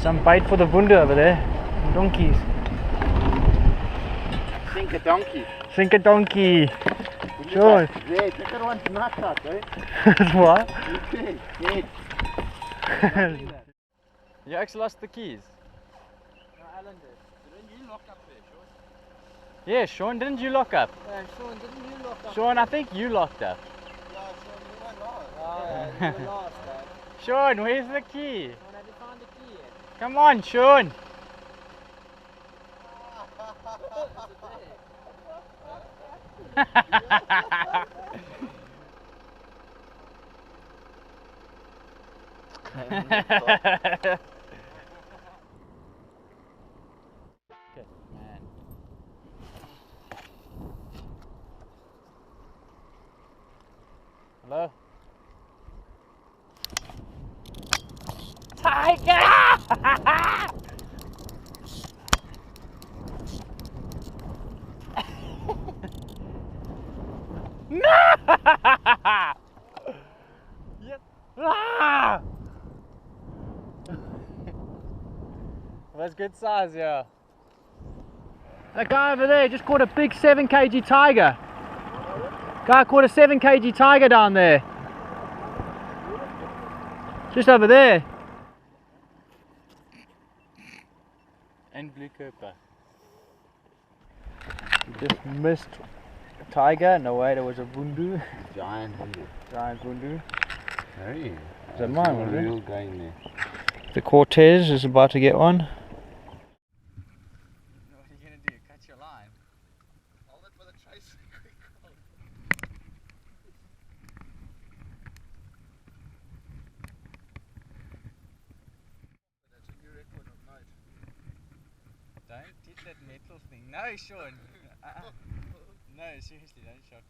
some bait for the vundu over there. Some donkeys. Sink a donkey. Sink a donkey. Sure. Yeah, check that one's not that, eh? What? Yeah. You actually lost the keys. No, Alan did. Didn't you lock up there, Sean? Yeah, Sean, didn't you lock up? Sean, didn't you lock up? Sean, I think you locked up. Yeah, Sean, you went last. Yeah, you were last, man. Sean, where's the key? Sean, have you found the key yet? Come on, Sean. Okay, man. Hello? Tiger! No! Yes. Ah! That's good size, yeah. That guy over there just caught a big 7 kg tiger. Guy caught a 7 kg tiger down there. Just over there. And blue cooper. Just missed a tiger. No way, there was a vundu. Giant vundu. Giant vundu. Hey. Is that mine, was it? Real guy in there. The Cortez is about to get one. What are you going to do? Cut your line? Hold it for the chase. Quick. That's a new record of night. Don't hit that metal thing. No, Sean. No, seriously, don't shock me.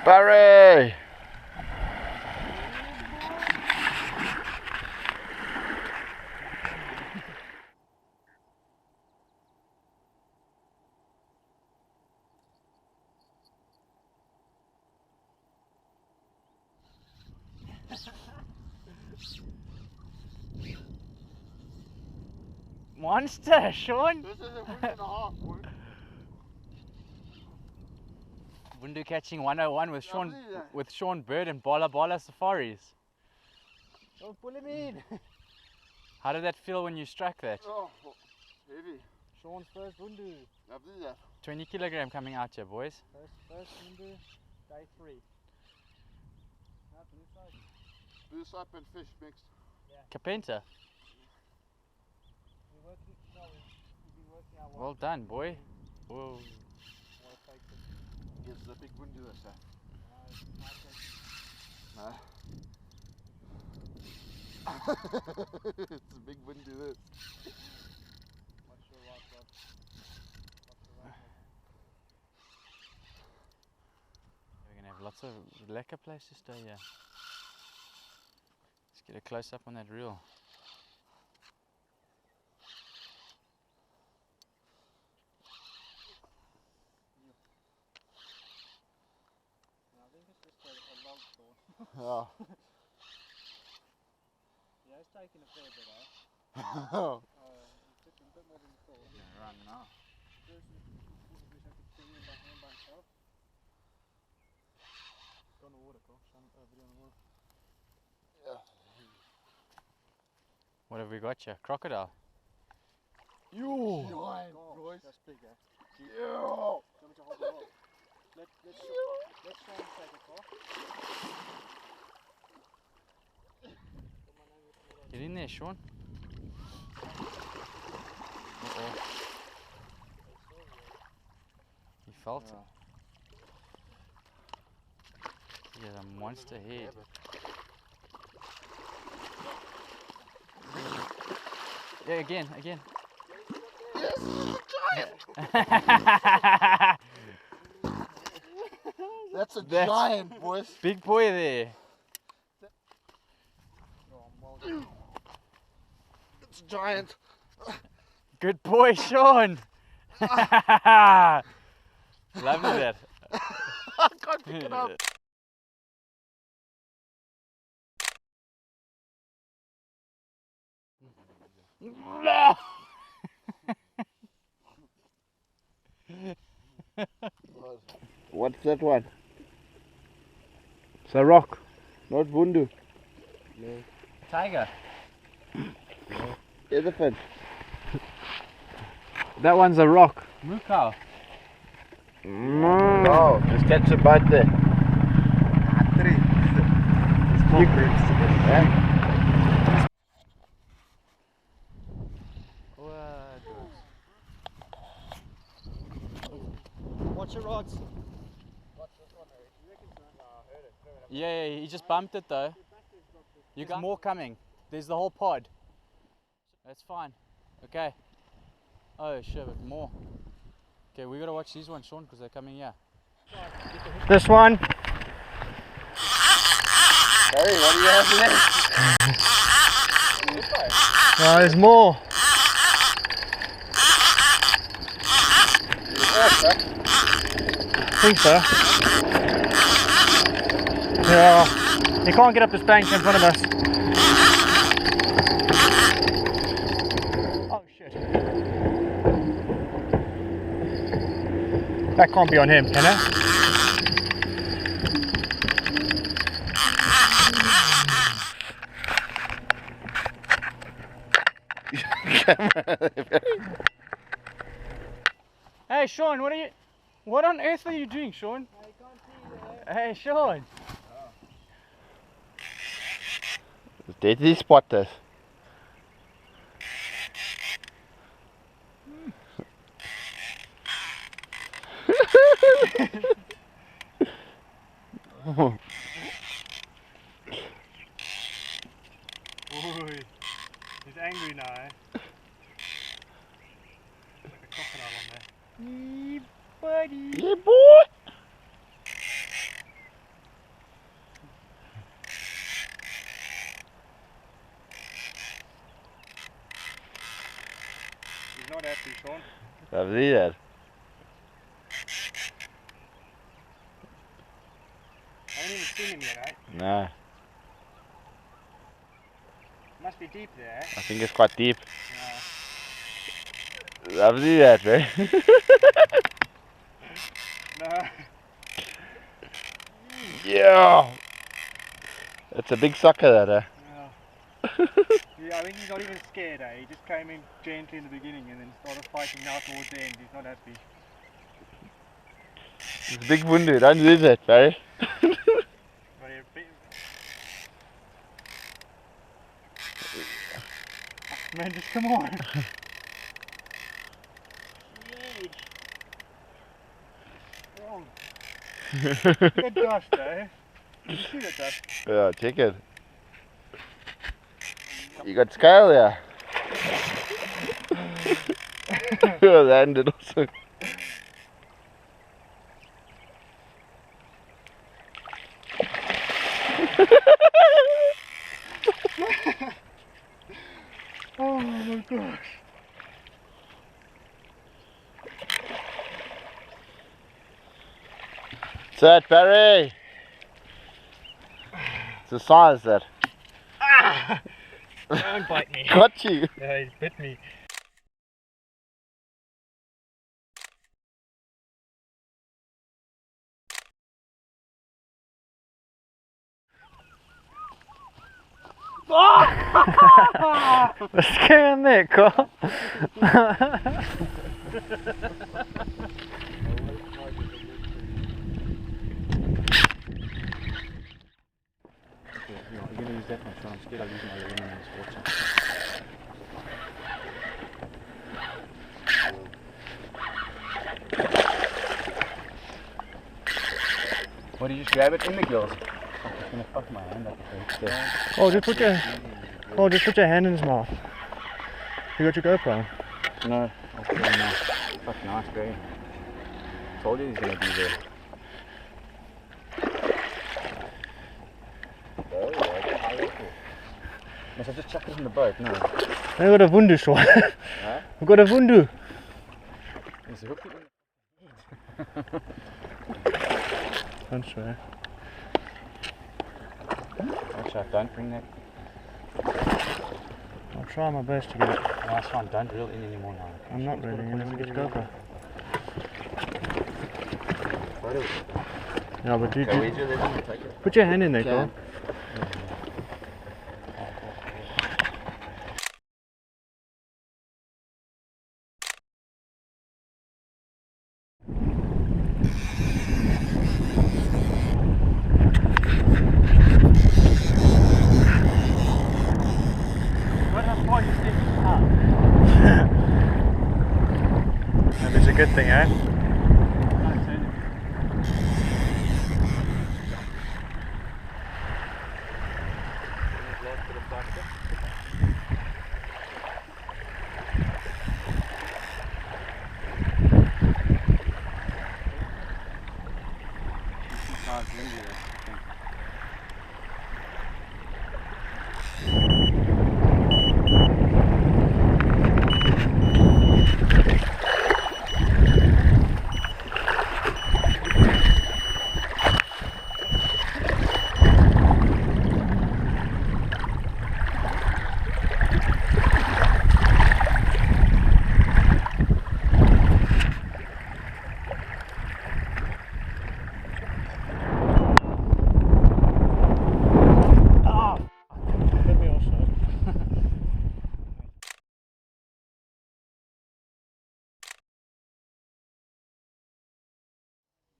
Barry! Monster, Sean! This is a vundu and a half, boy. Vundu catching 101 with Sean Bird and Bala Bala Safaris. Don't pull him in. How did that feel when you struck that? Oh, heavy. Sean's first vundu. Lovely that. 20 kilogram coming out here, boys. First vundu, day 3. Blue stripe. Blue stripe and fish mixed. Capenta. We've been working out Well done, boy. Whoa. Yes, the big vundu this time. No. It's a big vundu this. What's your right rod? We're going to have lots of lekker places to stay here. Let's get a close up on that reel. I think it's just a log saw. Yeah. Yeah, it's taking a fair bit out. It's taking a bit more than we thought. We're going to run now. First, we wish I could see him by hand by himself. Go on the water, Cole. Show him video on the water. Yeah. What have we got here? Crocodile. Yo! Giant, boys. That's big, eh? Yo! Do you want me to hold the rod? Let's try and take a call. Get in there, Sean. Uh-oh. He felt it. He has a monster head. Yeah, again. Yes! Giant! That's a giant, boys. Big boy there. It's giant. Good boy, Sean. Lovely that. I can't pick it up. What's that one? It's a rock. Not vundu. Tiger. Elephant. That one's a rock. Mukau. No, just catch a bite there. Three. Watch your rods. Yeah, he just bumped it though. You got more coming. There's the whole pod. That's fine. Okay. Oh shit, but more. Okay, we gotta watch these ones, Sean, because they're coming here. This one. Hey, what do you have left? Oh, there's more. I think so. Yeah, you can't get up this bank in front of us. Oh shit. That can't be on him, can it? Hey Sean, what on earth are you doing, Sean? I can't see Hey Sean. Did he spot this? Ooh, he's angry now, eh? Like a crocodile on there. Yee, buddy. Yeah, boy. He's not happy, Sean. Lovely that. I haven't even seen him yet, eh? No, Must be deep there, eh? I think it's quite deep. No. Lovely that, right? No. Yeah. It's a big sucker that, eh? Yeah, I think he's not even scared, eh? He just came in gently in the beginning and then started fighting now towards the end. He's not happy. It's a big vundu, don't lose it, right? But a bit... Man, just come on. Huge. Wrong. The dust, eh? Did you see the dust? Yeah, check it. You got scale there. Oh, that ended also. Oh my gosh. What's that, Barry? It's the size that. Ah! Don't bite me. Got you. Yeah, he bit me. What's going on there, Carl? You're going to use that one, Sean. I'm scared I'll lose my aluminum in this water. What, did you just grab it in the gills? I'm just going to fuck my hand up. Oh, just put your hand in his mouth. You got your GoPro? No, I'll put it in there. Fuck, nice, Gray. Told you he's going to be there. Must I just chuck it in the boat? No. We've got a vundu shore. Huh? We've got a vundu. There's a hook in Don't swear. Watch out, don't bring that. I'll try my best to get it. Nice one, don't reel in anymore now. I'm not ready, you never get to GoPro. No, but do put your hand in there, Cole. That is a good thing, eh?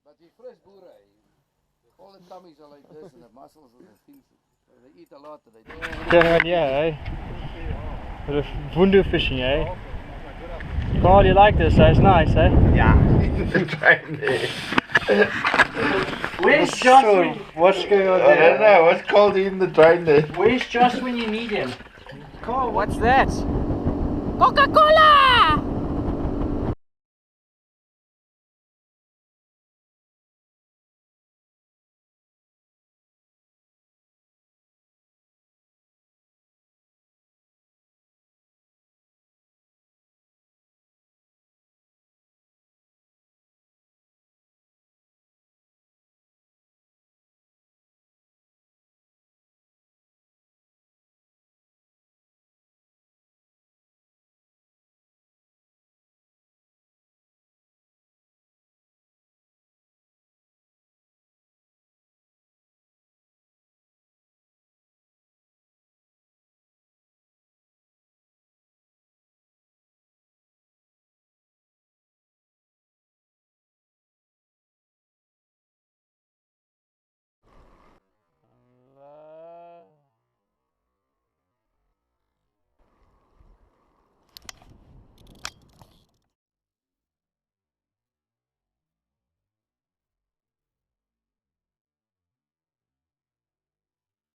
But the fresh boer, all the tummies are like this and the muscles and the things. They eat a lot. Yeah, eh? Bit of vundu fishing, eh? Carl, you like this, eh? It's nice, eh? Yeah, the train there. Where's Josh? What's going on I don't know, what's called in the train there? Where's Josh when you need him? Carl, what's that? Coca-Cola!